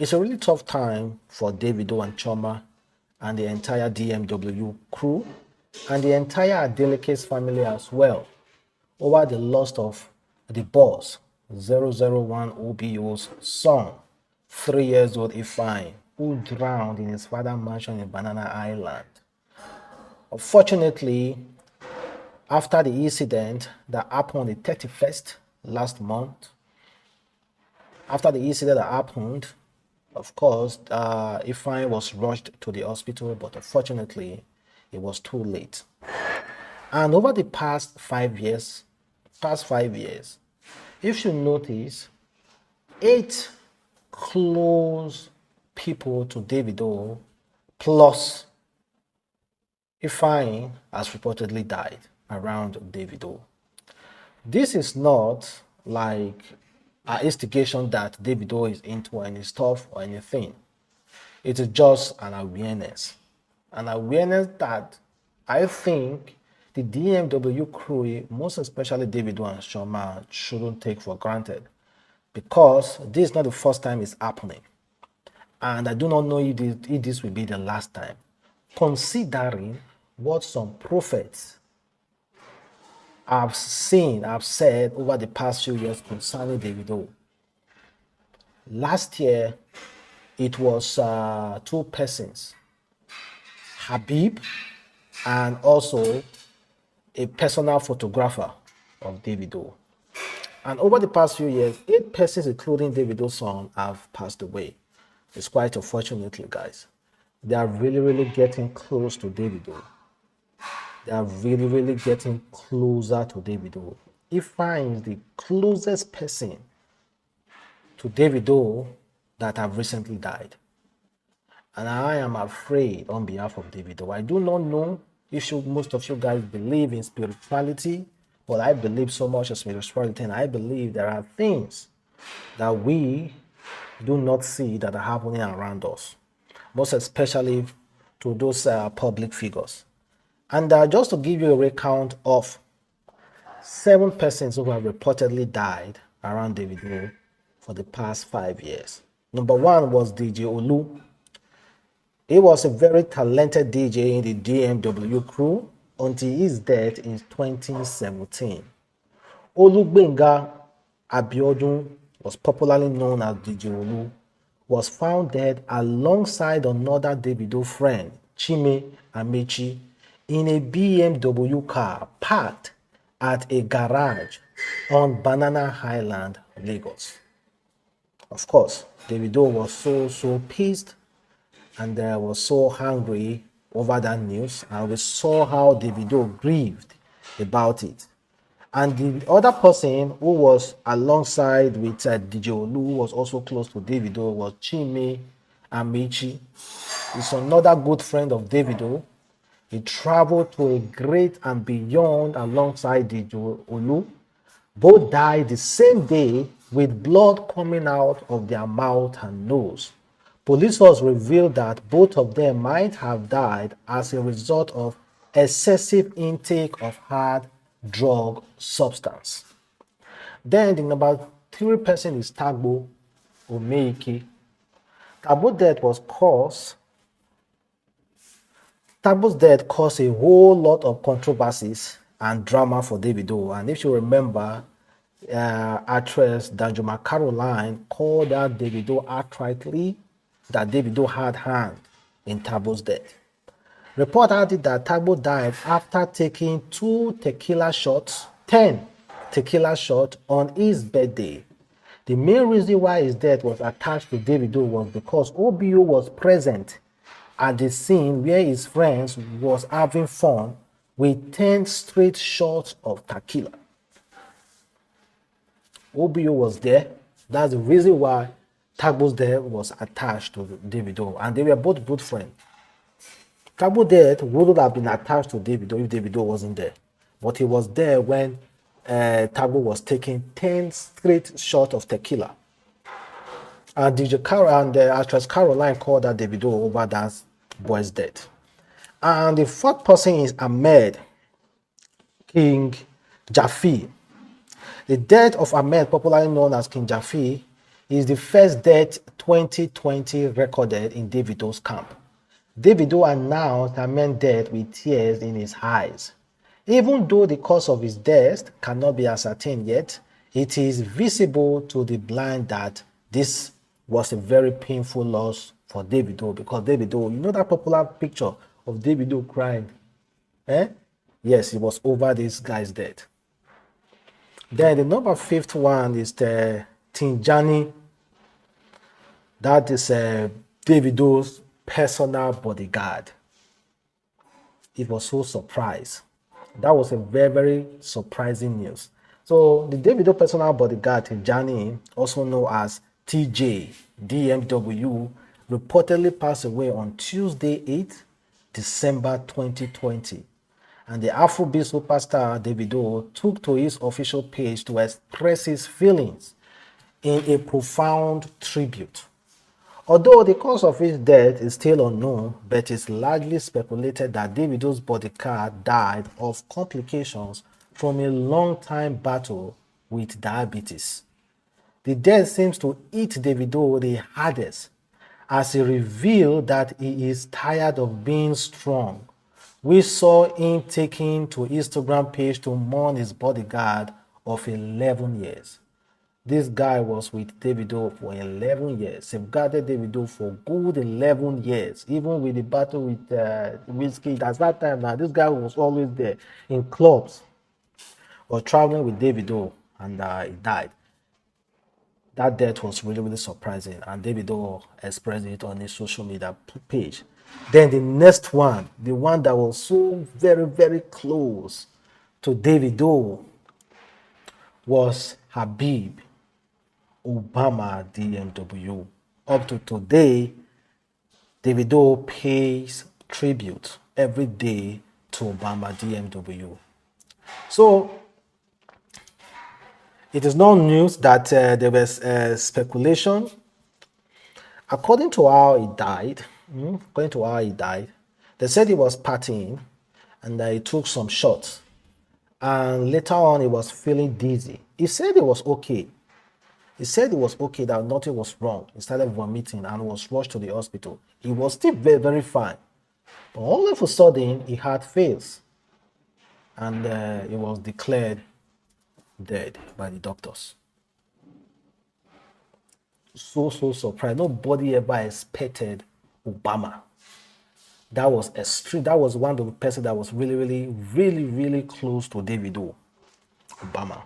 It's a really tough time for Davido and Chioma and the entire DMW crew and the entire Adelekes family as well over the loss of the boss, 001 OBO's son, 3 years old Ifeanyi, who drowned in his father's mansion in Banana Island. Unfortunately, after the incident that happened on the 31st last month, after the incident that happened, of course, Ifeanyi was rushed to the hospital, but unfortunately, it was too late. And over the past 5 years, if you notice, 8 close people to Davido plus Ifeanyi has reportedly died around Davido. This is not like an instigation that Davido is into any stuff or anything. It is just an awareness that I think the DMW crew, most especially Davido and Chioma, shouldn't take for granted, because this is not the first time it's happening, and I do not know if this will be the last time, considering what some prophets have said over the past few years concerning Davido. Last year, it was 2 persons, Habib and also a personal photographer of Davido. And over the past few years, 8 persons, including Davido's son, have passed away. It's quite unfortunately, guys. They are really getting close to Davido. They are really getting closer to Davido. Ifeanyi is the closest person to Davido that have recently died. And I am afraid on behalf of Davido. I do not know if most of you guys believe in spirituality, but I believe so much in spirituality, and I believe there are things that we do not see that are happening around us, most especially to those public figures. And just to give you a recount of 7 persons who have reportedly died around Davido for the past 5 years. Number 1 was DJ Olu. He was a very talented DJ in the DMW crew until his death in 2017. Olugbenga Abiodun, was popularly known as DJ Olu, was found dead alongside another Davido friend, Chime Amechi, in a BMW car parked at a garage on Banana Island, Lagos. Of course, Davido was so pissed and was so angry over that news, and we saw how Davido grieved about it. And the other person who was alongside with DJ Olu, who was also close to Davido, was Chime Amechi. He's another good friend of Davido. He traveled to a great and beyond alongside DJ Olu. Both died the same day with blood coming out of their mouth and nose. Police was revealed that both of them might have died as a result of excessive intake of hard drug substance. Then the number 3 person is Tagbo Omeike. Tagbo's death caused a whole lot of controversies and drama for Davido. And if you remember, actress Danjuma Caroline called out Davido outrightly that Davido had hand in Tagbo's death. Report added that Tagbo died after taking 10 tequila shots on his birthday. The main reason why his death was attached to Davido was because OBO was present at the scene where his friends was having fun with 10 straight shots of tequila. OBO was there. That's the reason why Tagbo's death was attached to Davido, and they were both good friends. Tagbo's death wouldn't have been attached to Davido if Davido wasn't there, but he was there when Tagbo was taking 10 straight shots of tequila. And DJ Carol and actress Caroline called that Davido over that boy's death. And the 4th person is Ahmed, King Jhafi. The death of Ahmed, popularly known as King Jhafi, is the first death 2020 recorded in Davido's camp. Davido announced Ahmed's death with tears in his eyes. Even though the cause of his death cannot be ascertained yet, it is visible to the blind that this was a very painful loss for Davido, because Davido, you know that popular picture of Davido crying? Yes, it was over this guy's death. Then the number fifth one is the Tijani. That is Davido's personal bodyguard. It was so surprised. That was a very, very surprising news. So the Davido personal bodyguard, Tijani, also known as TJ DMW, reportedly passed away on Tuesday, 8 December 2020. And the Afrobeat superstar Davido took to his official page to express his feelings in a profound tribute. Although the cause of his death is still unknown, but it's largely speculated that Davido's bodyguard died of complications from a long-time battle with diabetes. The death seems to hit Davido the hardest, as he revealed that he is tired of being strong. We saw him taking to Instagram page to mourn his bodyguard of 11 years. This guy was with Davido for 11 years, safeguarded Davido for good 11 years, even with the battle with Whiskey. At that time now, this guy was always there in clubs or traveling with Davido, and he died. That death was really, really surprising, and Davido expressed it on his social media page. Then the next one, the one that was so very, very close to Davido, was Habib Obama DMW. Up to today, Davido pays tribute every day to Obama DMW. So it is not news that there was speculation. According to how he died, they said he was partying and he took some shots. And later on, he was feeling dizzy. He said it was okay. He said it was okay, that nothing was wrong. He started vomiting and was rushed to the hospital. He was still very, very fine. But all of a sudden, he had fails. And he was declared dead by the doctors. So surprised. Nobody ever expected Obama. That was extreme. That was one of the person that was really close to Davido. Obama.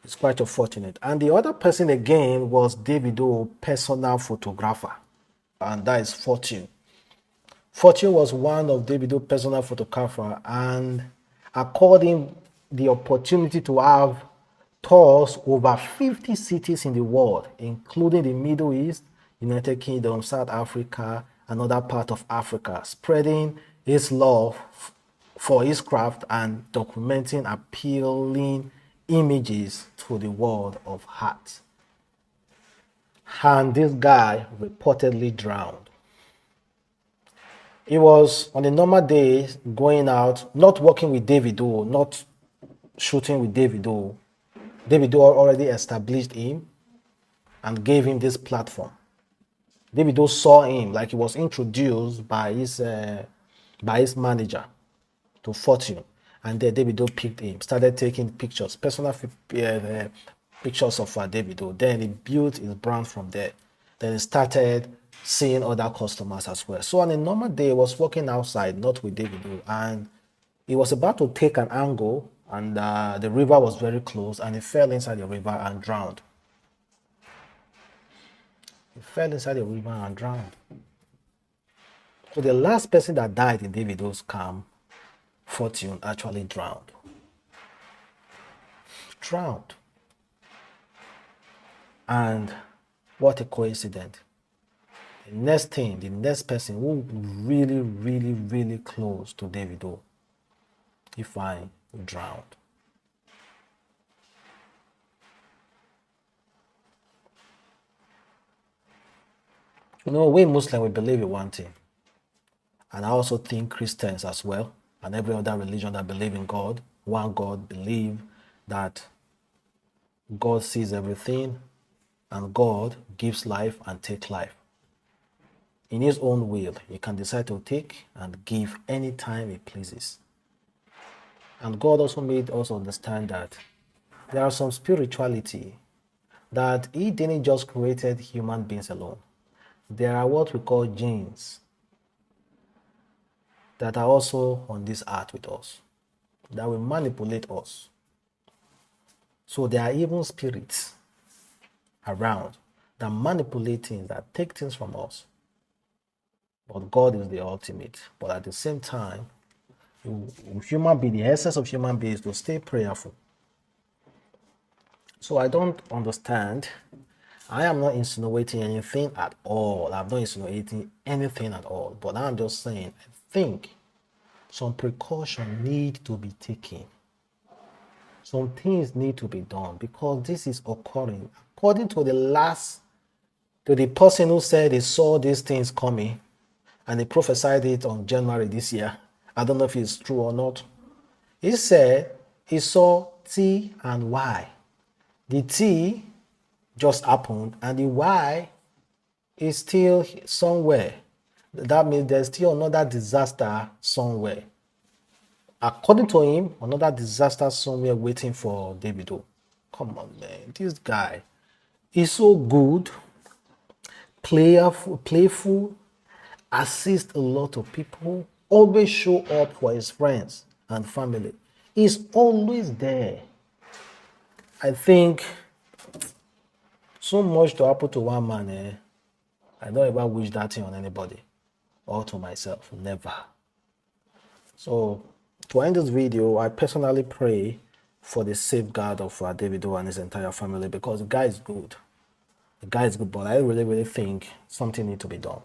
It's quite unfortunate. And the other person again was Davido personal photographer, and that is Fortune. Fortune was one of Davido personal photographer and according the opportunity to have tours over 50 cities in the world, including the Middle East, United Kingdom, South Africa, and other parts of Africa, spreading his love for his craft and documenting appealing images to the world of art. And this guy reportedly drowned. He was on a normal day going out, not working with Davido, not shooting with Davido. Davido already established him and gave him this platform. Davido saw him, like he was introduced by his manager to Fortune, and then Davido picked him, started taking pictures, personal pictures of Davido. Then he built his brand from there. Then he started seeing other customers as well. So on a normal day, he was walking outside, not with Davido, and he was about to take an angle, and the river was very close, and he fell inside the river and drowned. He fell inside the river and drowned. So the last person that died in Davido's camp, Fortune, actually drowned. Drowned. And what a coincidence. The next person who really close to Davido, Ifeanyi, drowned. You know, we Muslims, we believe in one thing. And I also think Christians as well, and every other religion that believe in God, one God, believe that God sees everything and God gives life and takes life. In his own will, he can decide to take and give anytime he pleases. And God also made us understand that there are some spirituality that he didn't just created human beings alone. There are what we call genes that are also on this earth with us, that will manipulate us. So there are even spirits around that manipulate things, that take things from us. But God is the ultimate. But at the same time, human being, the essence of human beings, to stay prayerful. So I don't understand. I am not insinuating anything at all. I'm not insinuating anything at all. But I'm just saying, I think some precaution need to be taken. Some things need to be done because this is occurring. According to the person who said he saw these things coming and he prophesied it on January this year. I don't know if it's true or not. He said he saw T and Y. The T just happened and the Y is still somewhere. That means there's still another disaster somewhere. According to him, another disaster somewhere waiting for Davido. Come on, man. This guy is so good, playful, assist a lot of people, always show up for his friends and family. He's always there. I think so much to happen to one man, I don't ever wish that thing on anybody or to myself. Never. So to end this video, I personally pray for the safeguard of Davido and his entire family because the guy is good. The guy is good, but I really think something needs to be done.